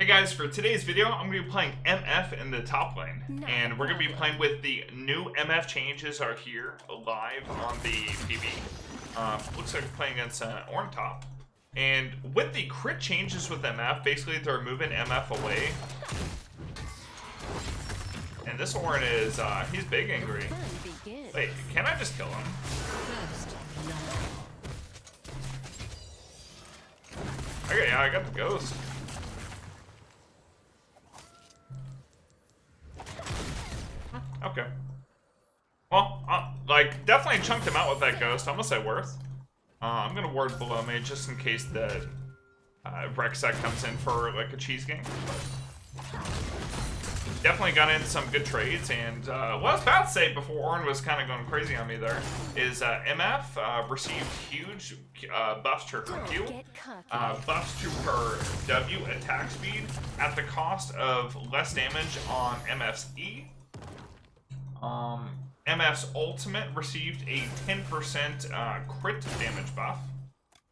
Hey guys, for today's video, I'm going to be playing MF in the top lane, and we're going to be playing with the new MF changes are here live on the PB. Looks like we're playing against Ornn top, and with the crit changes with MF, basically they're moving MF away, and this Ornn is, he's big angry. Wait, can I just kill him? Okay, yeah, I got the ghost. Okay. Well, like, definitely chunked him out with that ghost. I'm gonna say worth. I'm gonna ward below me just in case the Rexec comes in for like a cheese game. Definitely got in some good trades, and what I was about to say before Ornn was kind of going crazy on me there is MF received huge buffs to her Q, buffs to her W attack speed at the cost of less damage on MF's E. MF's ultimate received a 10% crit damage buff.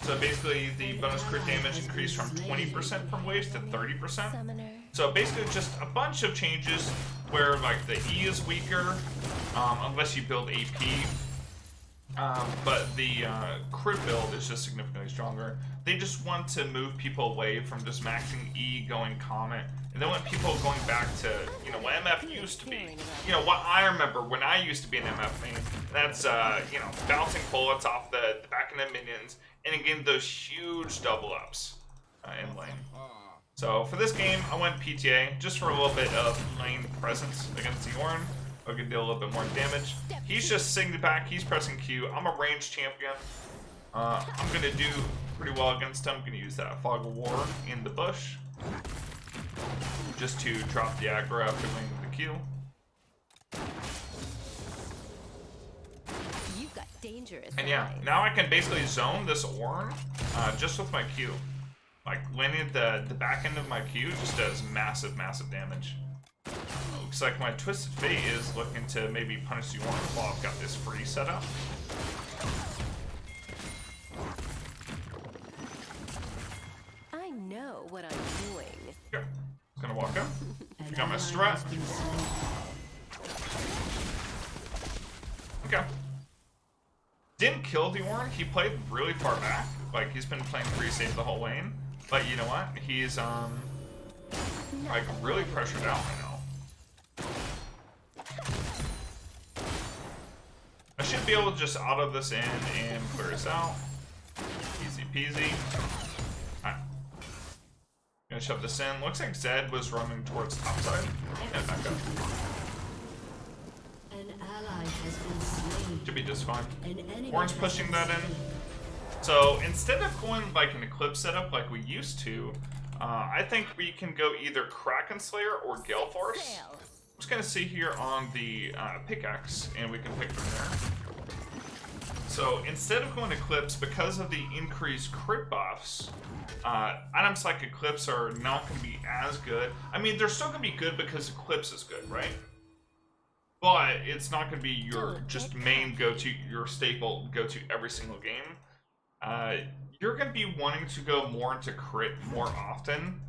So basically the bonus crit damage increased from 20% from waves to 30%. So basically just a bunch of changes where like the E is weaker, unless you build AP. But the crit build is just significantly stronger. They just want to move people away from just maxing E, going Comet, and they want people going back to, you know, what MF used to be. You know, what I remember when I used to be an MF main. That's, you know, bouncing bullets off the back end of minions, and again, those huge double ups in lane. So for this game, I went PTA, just for a little bit of lane presence against the Ornn. I can do a little bit more damage. He's just sitting back, he's pressing Q. I'm a ranged champion. I'm going to do pretty well against him. I'm going to use that Fog of War in the bush, just to drop the aggro after winning the Q. You've got dangerous And yeah, now I can basically zone this Ornn just with my Q. Like, landing at the back end of my Q just does massive, massive damage. Looks like my Twisted Fate is looking to maybe punish the Ornn while I've got this free set up. I know what I'm doing. Okay. Gonna walk up. Got my strat. Okay. Didn't kill the Ornn. He played really far back. Like, he's been playing free safe the whole lane. But you know what? He's like really pressured out right now. I should be able to just auto this in and clear this out. Easy peasy. Alright. Gonna shove this in. Looks like Zed was running towards top side. And back up. An ally has been slain. Should be just fine. Ornn's pushing that in. So instead of going like an Eclipse setup like we used to, I think we can go either Kraken Slayer or Gale Force. I'm just gonna see here on the pickaxe, and we can pick from there. So instead of going Eclipse, because of the increased crit buffs, items like Eclipse are not gonna be as good. I mean, they're still gonna be good because Eclipse is good, right? But it's not gonna be your just main go-to, your staple go-to every single game. You're going to be wanting to go more into crit more often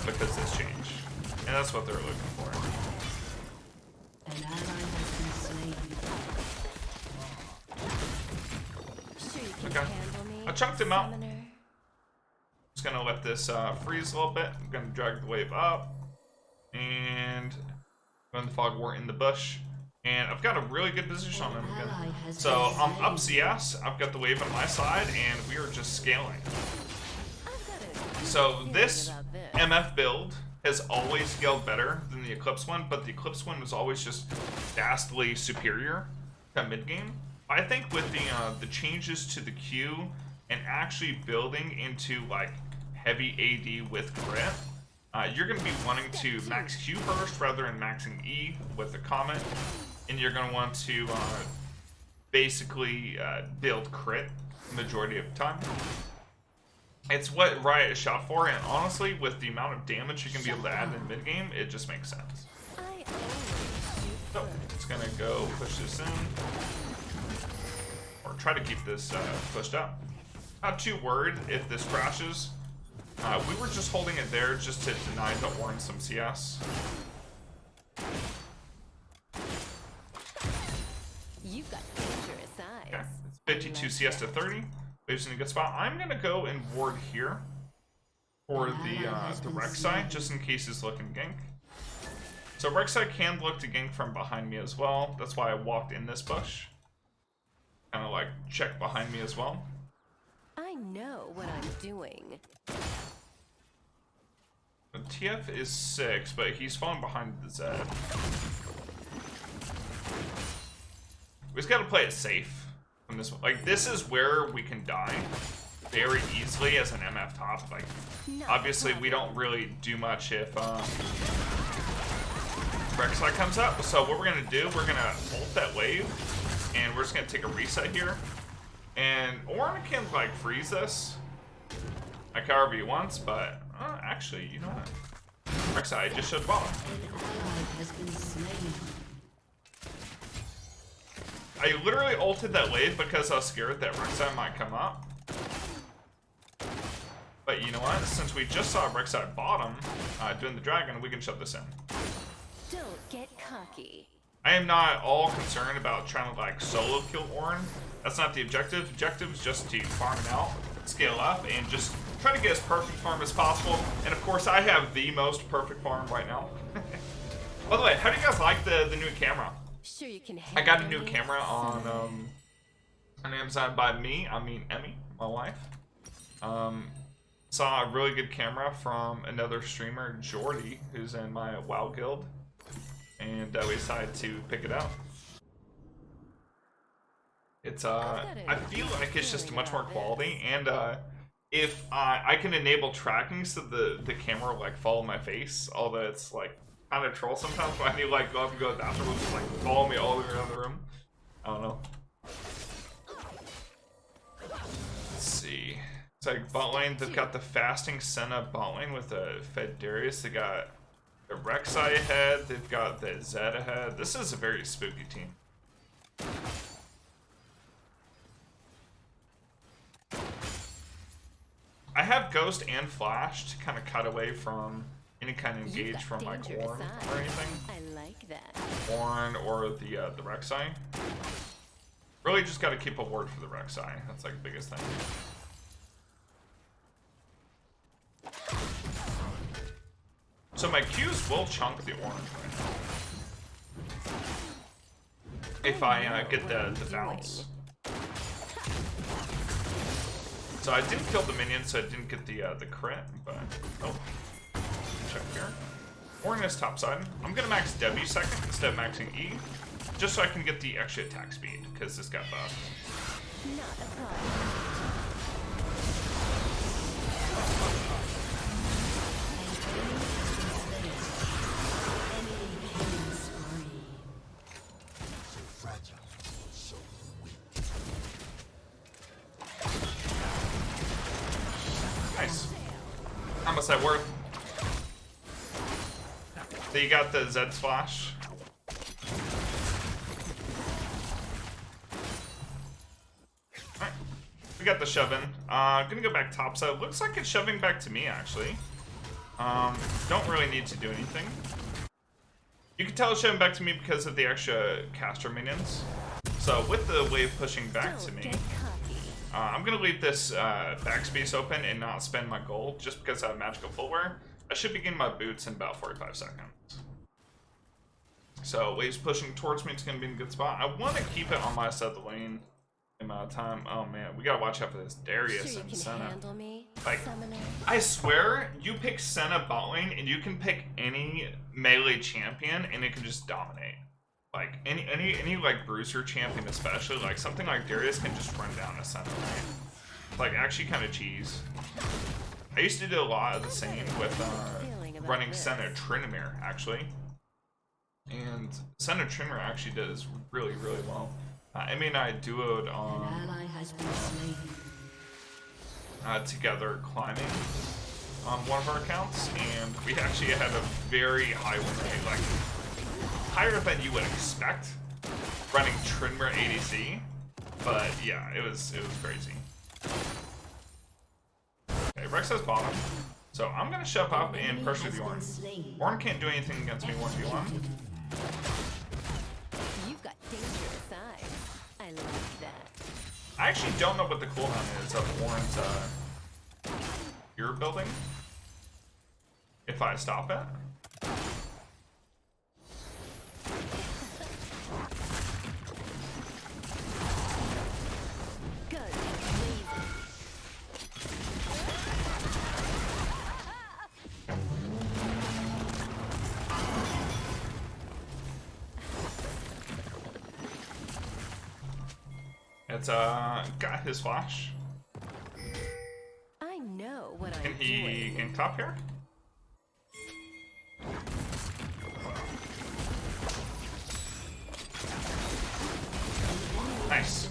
because this change. And that's what they're looking for. An ally has been slain. Sure you can Okay. handle me, I chunked him out. summoner. Just going to let this freeze a little bit. I'm going to drag the wave up. And run the Fog War in the bush. And I've got a really good position on him again. So I'm up CS, I've got the wave on my side, and we are just scaling. So this MF build has always scaled better than the Eclipse one, but the Eclipse one was always just vastly superior to mid game. I think with the changes to the Q and actually building into like heavy AD with crit, you're going to be wanting to max Q first rather than maxing E with the Comet. And you're going to want to basically build crit majority of the time. It's what Riot is shot for, and honestly, with the amount of damage you can be able to add in mid-game, it just makes sense. So, it's going to go push this in. Or try to keep this pushed up. Not too worried if this crashes. We were just holding it there just to deny the Ornn some CS. You've got dangerous eyes. Okay, it's 52 CS to 30. Wave's in a good spot. I'm gonna go and ward here for the Rek'Sai, just in case he's looking gank. So Rek'Sai can look to gank from behind me as well. That's why I walked in this bush. Kind of like check behind me as well. I know what I'm doing. The TF is 6, but he's falling behind the Zed. We just gotta play it safe from this one. Like, this is where we can die very easily as an MF top. Like, obviously we don't really do much if Rek'Sai comes up. So what we're gonna do, we're gonna ult that wave, and we're just gonna take a reset here. And Ornn can like freeze this, like however he wants, but actually, you know what? Rek'Sai just showed bottom. An ally has been slain. I literally ulted that wave because I was scared that Rek'Sai might come up. But you know what? Since we just saw Rek'Sai bottom doing the dragon, we can shove this in. Don't get cocky. I am not all concerned about trying to like solo kill Ornn. That's not the objective. The objective is just to farm it out, scale up, and just try to get as perfect farm as possible. And of course, I have the most perfect farm right now. By the way, how do you guys like the new camera? Sure you can I got a handle new me, camera on Amazon by me. I mean Emmy, my wife. Saw a really good camera from another streamer, Jordy, who's in my WoW guild, and we decided to pick it up. It's I feel like it's just much more quality, and if I can enable tracking so the camera will like follow my face, although it's like kind of troll sometimes when I need to like go up and go to the bathroom, just like follow me all the way around the room. I don't know. Let's see. It's like bot lane, they've got the fasting Senna bot lane with the Fed Darius. They got the Rek'Sai ahead, they've got the Zed ahead. This is a very spooky team. I have Ghost and Flash to kind of cut away from any kind of You've engage got from like dangerous Ornn eyes. or anything. I like that. Ornn or the Rek'Sai. Really just got to keep a ward for the Rek'Sai. That's like the biggest thing. So my Qs will chunk the Ornn right now. If I get the bounce. So I didn't kill the minion, so I didn't get the crit, but oh, check here. Ornn is topside. I'm gonna max W second instead of maxing E, just so I can get the extra attack speed because this got buffed. Not a problem. Nice. How much that worth? So you got the Zed splash. Alright. We got the shove in. Gonna go back topside. Looks like it's shoving back to me actually. Don't really need to do anything. You can tell it's shoving back to me because of the extra caster minions. So with the wave pushing back to me, I'm gonna leave this backspace open and not spend my gold just because I have magical footwear. I should begin my boots in about 45 seconds. So waves pushing towards me, it's gonna be in a good spot. I want to keep it on my side of the lane amount of time. Oh man, we gotta watch out for this Darius and Senna. Like, I swear, you pick Senna bot lane and you can pick any melee champion and it can just dominate. Like any like bruiser champion especially, like something like Darius can just run down a Senna lane. Like actually kind of cheese. I used to do a lot of the same with running Senna Tryndamere actually. And Senna Tryndamere actually does really, really well. Emmy and I duoed on An ally has been slain. Together climbing on one of our accounts, and we actually had a very high win rate, like higher than you would expect running Tryndamere ADC. But yeah, it was crazy. Okay, Rek'Sai's bottom. So I'm gonna shove up and Enemy pressure has the been Ornn. slain. Ornn can't do anything against me 1v1. You've got dangerous eyes. I like that. I actually don't know what the cooldown is of Ornn's ear building. If I stop it. Guns blazing. It's got his flash. I know what Can I'm he doing. gank top here? Nice.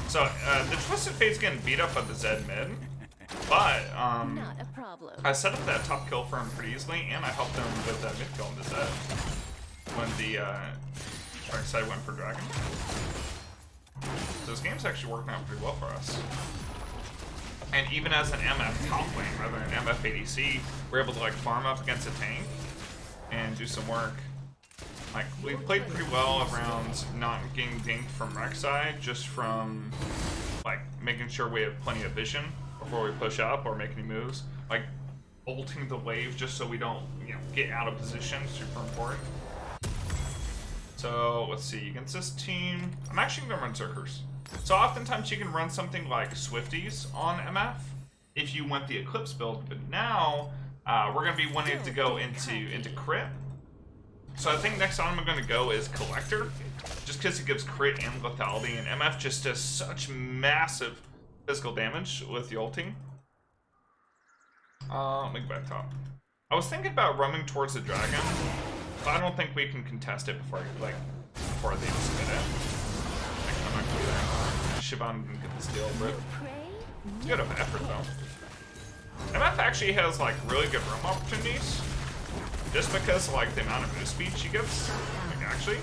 So the Twisted Fate's getting beat up by the Zed mid, but Not a problem. I set up that top kill for him pretty easily, and I helped him with that mid kill on the Zed when the dark side went for Dragon. So this game's actually working out pretty well for us. And even as an MF top lane rather than an MF ADC, we're able to like farm up against a tank and do some work. Like we played pretty well around not getting dinked from Rek'Sai, just from like making sure we have plenty of vision before we push up or make any moves. Like ulting the wave just so we don't, you know, get out of position, super important. So let's see, against this team, I'm actually gonna run Zerkers. So oftentimes you can run something like Swifties on MF if you want the Eclipse build, but now we're gonna be wanting to go into crit. So I think next time I'm gonna go is Collector, just because it gives crit and lethality, and MF just does such massive physical damage with the ulting. Let me go back top. I was thinking about running towards the dragon, but I don't think we can contest it before they just get it. I'm not gonna do that. Shivan didn't get the steal, but Pray? it's good of effort though. MF actually has like really good roam opportunities, just because of, like the amount of move speed she gets. Like actually,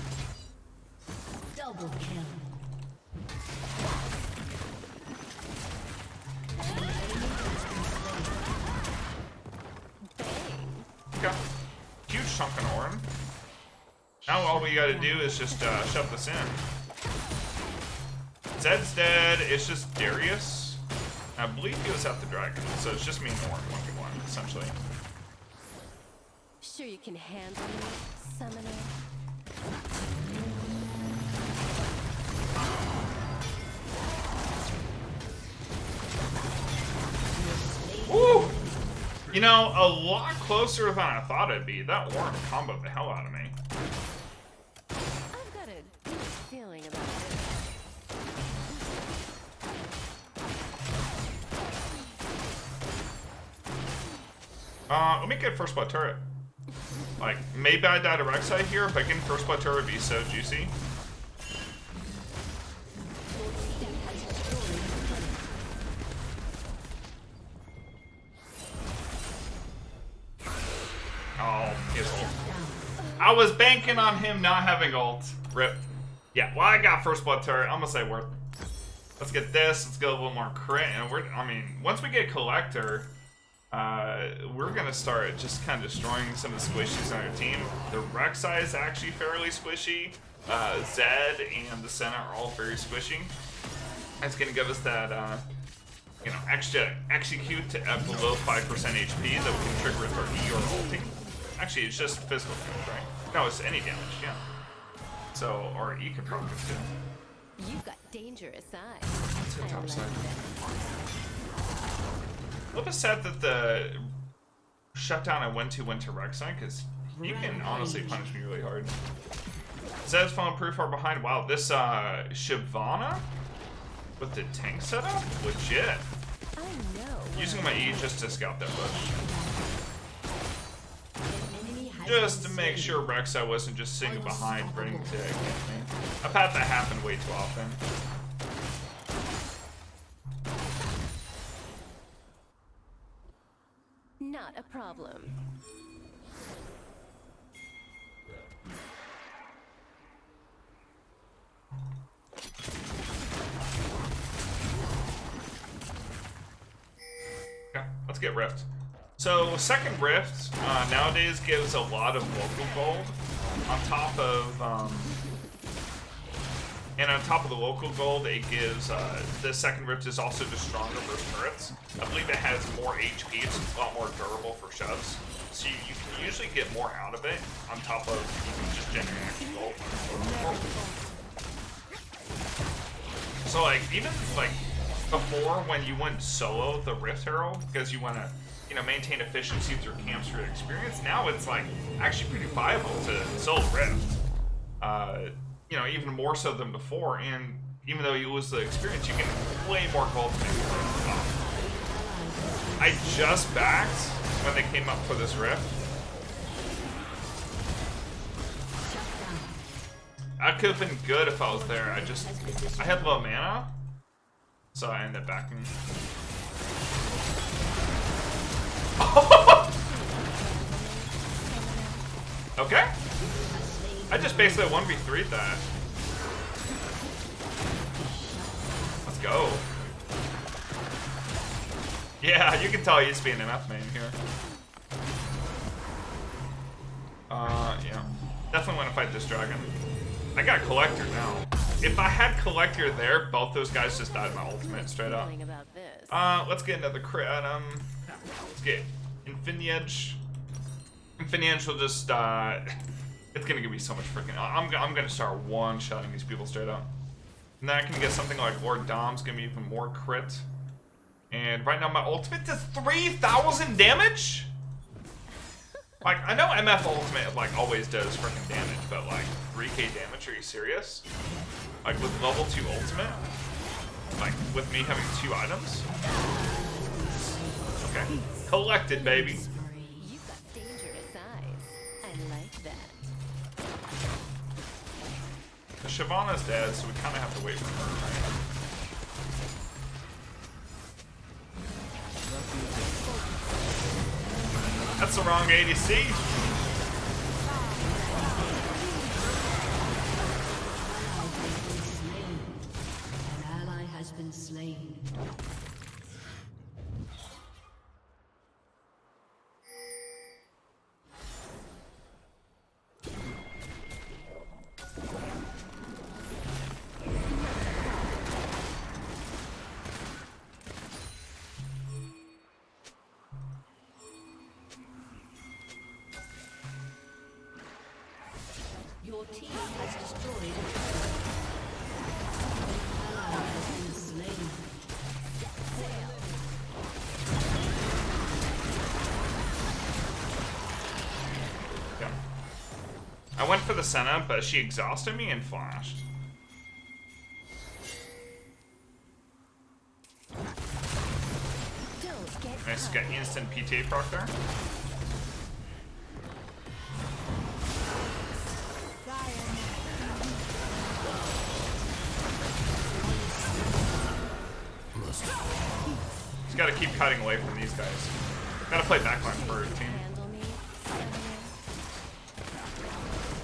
Double kill. okay. Huge chunk on Ornn. Now all we gotta do is just shove this in. Zed's dead. It's just Darius. I believe he was at the dragon, so it's just me and Ornn 1v1 essentially. Sure you can handle me, summoner? Woo! You know, a lot closer than I thought it'd be. That Ornn comboed the hell out of me. I've got a good feeling about this. Let me get first blood turret. Like, maybe I die to Rek'Sai here, but getting first blood turret would be so juicy. Oh, he has ult. I was banking on him not having ult. Rip. Yeah, well, I got first blood turret. I'm gonna say worth. Let's get this. Let's get a little more crit, and I mean, once we get Collector, we're gonna start just kind of destroying some of the squishies on our team. The Rek'Sai is actually fairly squishy. Zed and the Senna are all very squishy. It's gonna give us that, you know, extra execute to below 5% HP that we can trigger with our E or ulting. Actually, it's just physical damage, right? No, it's any damage, yeah. So, our E could probably do. You've got dangerous eyes. Let's hit I top like side. that. A little bit sad that the shutdown I went to Rek'Sai, because he can honestly punish me really hard. Zed's falling pretty far behind. Wow, this Shyvana with the tank setup? Legit. I know. Using my E just to scout that bush. Enemy has Just to been make slain. sure Rek'Sai wasn't just sitting behind ready to get me. I've had that happen way too often. Not a problem. let's get Rift. So second Rift nowadays gives a lot of local gold on top of, and on top of the local gold, it gives, the second Rift is also just stronger versus turrets. I believe it has more HP, it's a lot more durable for shoves. So you can usually get more out of it on top of even just generating gold. So like, even like before when you went solo the Rift Herald, because you want to, you know, maintain efficiency through camps for experience, now it's like actually pretty viable to solo Rift. You know, even more so than before, and even though you lose the experience, you get way more gold to make it work. I just backed when they came up for this Rift. I could have been good if I was there. I had low mana, so I ended up backing. Okay. I just basically 1v3'd that. Let's go. Yeah, you can tell I used to be an MF main here. Yeah. Definitely want to fight this dragon. I got Collector now. If I had Collector there, both those guys just died my ultimate straight up. Let's get another crit item. Let's get Infinity Edge. Infinity Edge will just, it's gonna give me so much freaking. I'm gonna start one-shotting these people straight up. And then I can get something like Lord Dom's, give me even more crit. And right now my ultimate does 3,000 damage? Like, I know MF ultimate like always does freaking damage, but like 3k damage, are you serious? Like with level 2 ultimate? Like with me having 2 items? Okay. Collected, baby. You've got dangerous eyes. I like that. The Shyvana's dead, so we kind of have to wait for her, right? That's the wrong ADC. An ally has been slain. Your team has destroyed an ally has been slain. Yeah. I went for the Senna, but she exhausted me and flashed. Nice, got instant PTA proc there. Just gotta keep cutting away from these guys. Gotta play backline for a team.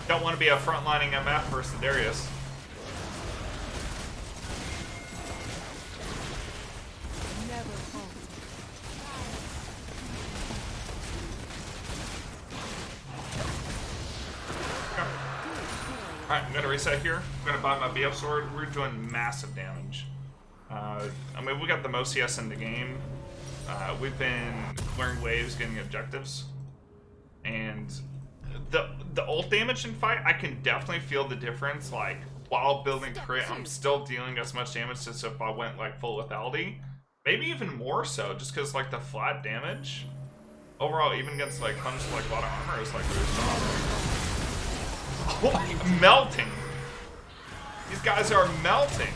Don't want to be a frontlining MF versus Darius. Alright, I'm gonna reset here. I'm gonna buy my BF sword. We're doing massive damage. I mean, we got the most CS in the game. We've been clearing waves, getting objectives. And the ult damage in fight, I can definitely feel the difference. Like, while building crit, I'm still dealing as much damage as if I went, like, full lethality. Maybe even more so, just because, like, the flat damage, overall, even against, like, punch, like, a lot of armor is, like, really strong. Oh my, melting! These guys are melting!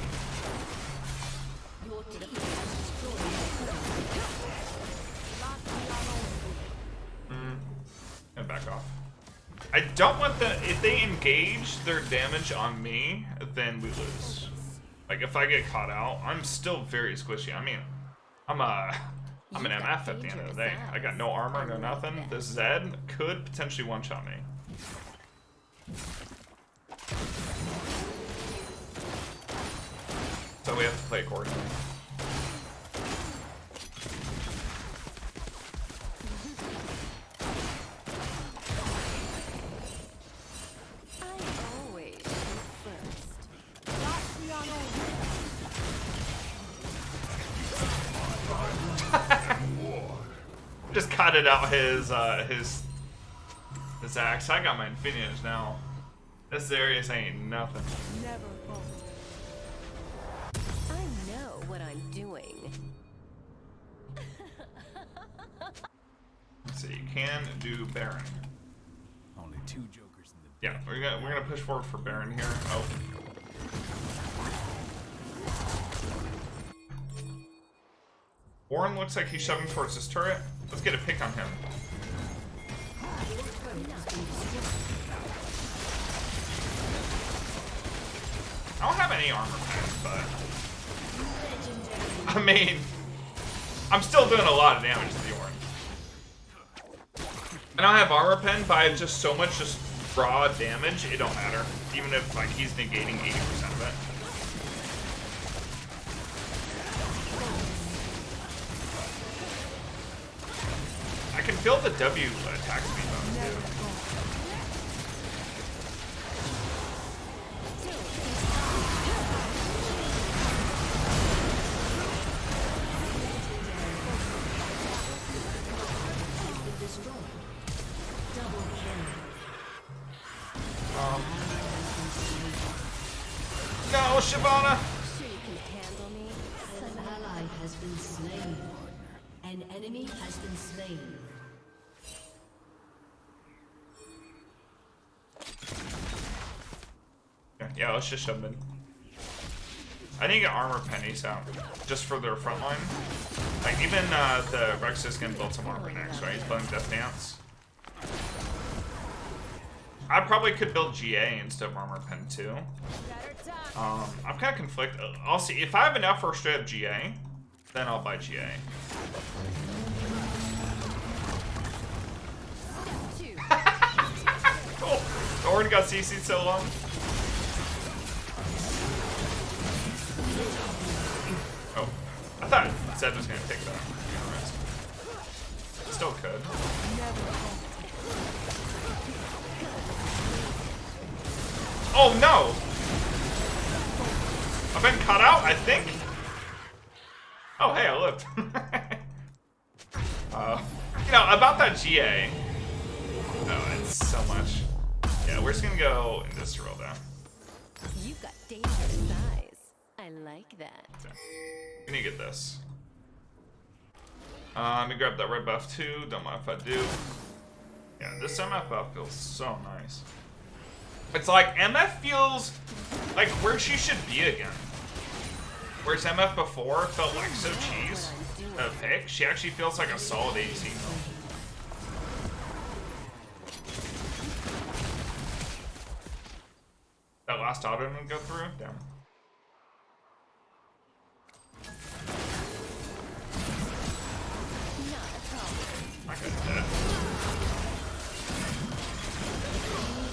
And back off. I don't want the, if they engage their damage on me, then we lose. Like, if I get caught out, I'm still very squishy. I mean, I'm an MF at the end of the day. I got no armor, no nothing. This Zed could potentially one-shot me. So we have to play accordingly. Just cutted out his axe. I got my Infinity now. This Darius ain't nothing. Never fall. I know what I'm doing. Let's see. You can do Baron. Only 2 jokers in the. Yeah, we're gonna push forward for Baron here. Oh. Warren looks like he's shoving towards this turret. Let's get a pick on him. I don't have any armor packs, but I mean, I'm still doing a lot of damage to the Ornn. I don't have armor pen, but I have just so much just raw damage, it don't matter. Even if like he's negating 80% of it. I can feel the W attack speed on too. No, Shyvana! Sure you can handle me, An son of a- ally has been slain. An enemy has been slain. Yeah, let's just shove in. I need to get armor pennies out, just for their front line. Like, even the Rex is gonna build some armor next, right? He's building Death Dance. I probably could build GA instead of armor pen too. I'm kind of conflicted. I'll see. If I have enough for straight up GA, then I'll buy GA. Oh, Ornn got CC'd so long. Oh, I thought Zed was gonna take that. To be honest. Still could. Oh no! I've been cut out, I think. Oh hey, I lived. You know, about that GA. Oh, it's so much. Yeah, we're just gonna go in this roll down. You've got dangerous eyes. I like that. Okay. We need to get this. Let me grab that red buff too. Don't mind if I do. Yeah, this MF buff feels so nice. It's like MF feels like where she should be again. Whereas MF before felt like so cheese to pick, she actually feels like a solid AC. That last auto didn't go through? Damn. Not a problem. I could have dead.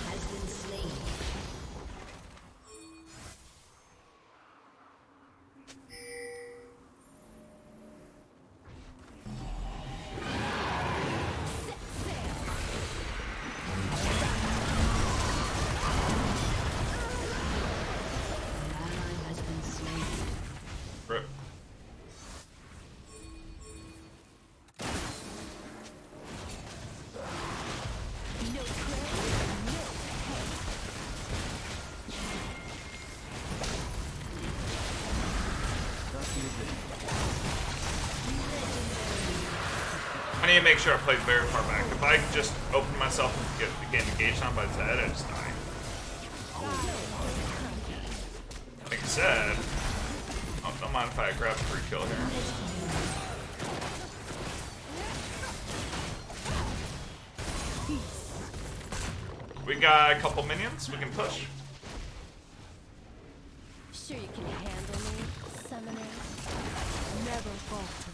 Has been slain. An ally has been slain. Rip. No prayer, no pay. I need to make sure I play very far back. If I just open myself and get engaged on by Zed, I just die. Like I said, oh, don't mind if I grab a free kill here. We got a couple minions we can push. Sure you can handle me, summoner. Never falter.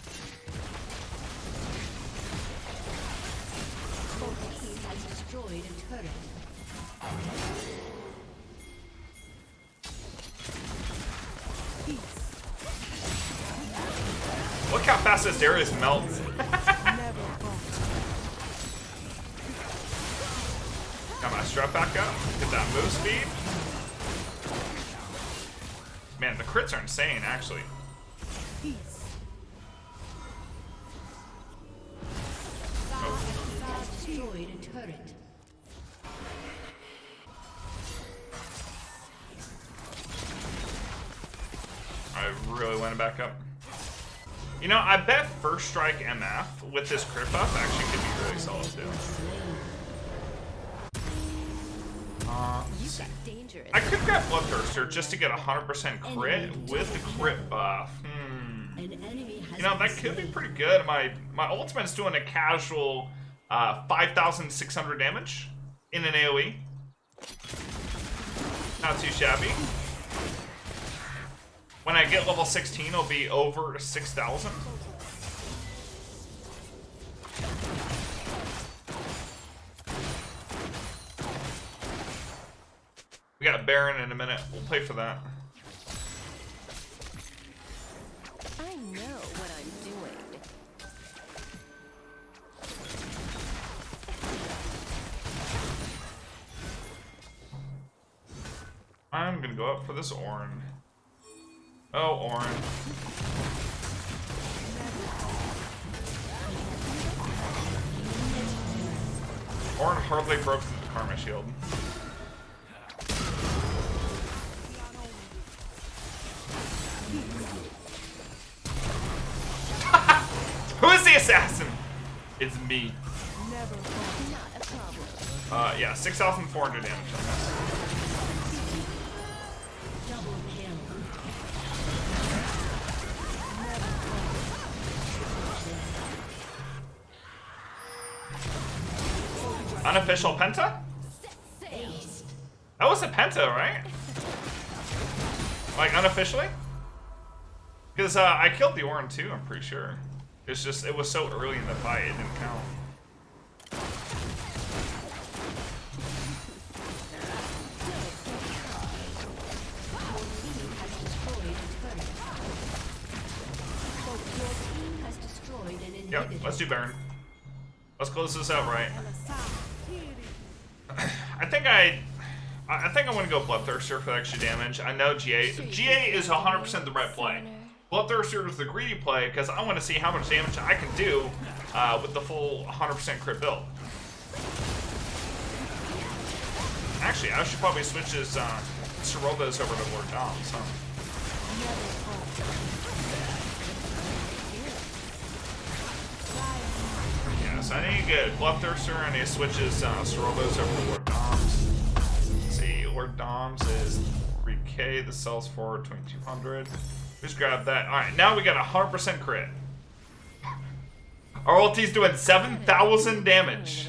Your team has destroyed a turret. Look how fast this Darius melts. Got my strap back up. Get that move speed. Man, the crits are insane, actually. destroyed a turret. I really went back up. You know, I bet First Strike MF with this crit buff actually could be really solid too. You've got dangerous. I could grab Bloodthirster just to get 100% crit with the crit buff. An enemy has You know, that been could be slain. pretty good. My ultimate's doing a casual 5,600 damage in an AoE. Not too shabby. When I get level 16, it'll be over 6,000. We got Baron in a minute. We'll play for that. I know what I'm doing. I'm gonna go up for this Ornn. Oh, Ornn. Ornn hardly broke through the Karma Shield. Who is the assassin? It's me. Not a problem. Yeah, 6,400 damage on this. Double kill. Unofficial Penta? Aced. That was a Penta, right? Like, unofficially? Because I killed the Ornn too, I'm pretty sure. It's just, it was so early in the fight, it didn't count. Yep, let's do Baron. Let's close this out right. I think I want to go Bloodthirster for the extra damage. I know GA is 100% the right play. Bloodthirster is the greedy play because I want to see how much damage I can do with the full 100% crit build. Actually, I should probably switch his Sorobas over to Lord Doms, huh? Yeah, so I need to get Bloodthirster and he switches Sorobas over to Lord Doms. Let's see, Lord Doms is 3k, the sells for 2200. Just grab that. Alright, now we got 100% crit. Our ulti's doing 7,000 damage.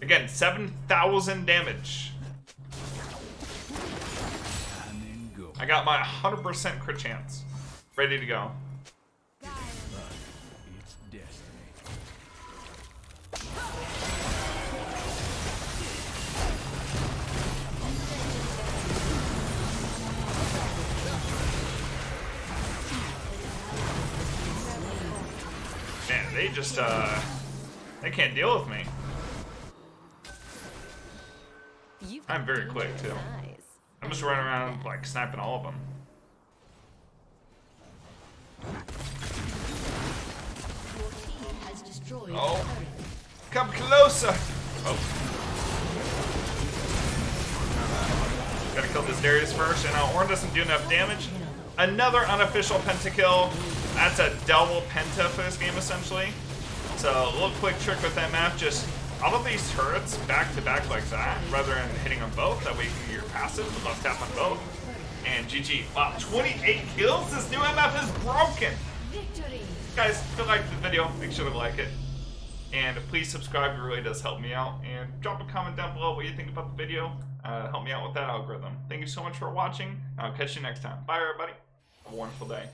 Again, 7,000 damage. And then go. I got my 100% crit chance. Ready to go. It's destiny. Man, they just, they can't deal with me. You've got I'm very quick, too. dangerous eyes. I'm just running around, like, sniping all of them. Your team has destroyed Oh. a turret. Come closer! Oh. Gotta kill this Darius first, and Ornn doesn't do enough damage. Another unofficial pentakill. That's a double penta for this game, essentially. So, a little quick trick with MF, just all of these turrets back to back like that, rather than hitting them both. That way you can get your passive, the left tap on both. And GG. Wow, 28 kills? This new MF is broken! Victory. Guys, if you liked the video, make sure to like it. And please subscribe, it really does help me out. And drop a comment down below what you think about the video. Help me out with that algorithm. Thank you so much for watching. I'll catch you next time. Bye, everybody. Have a wonderful day.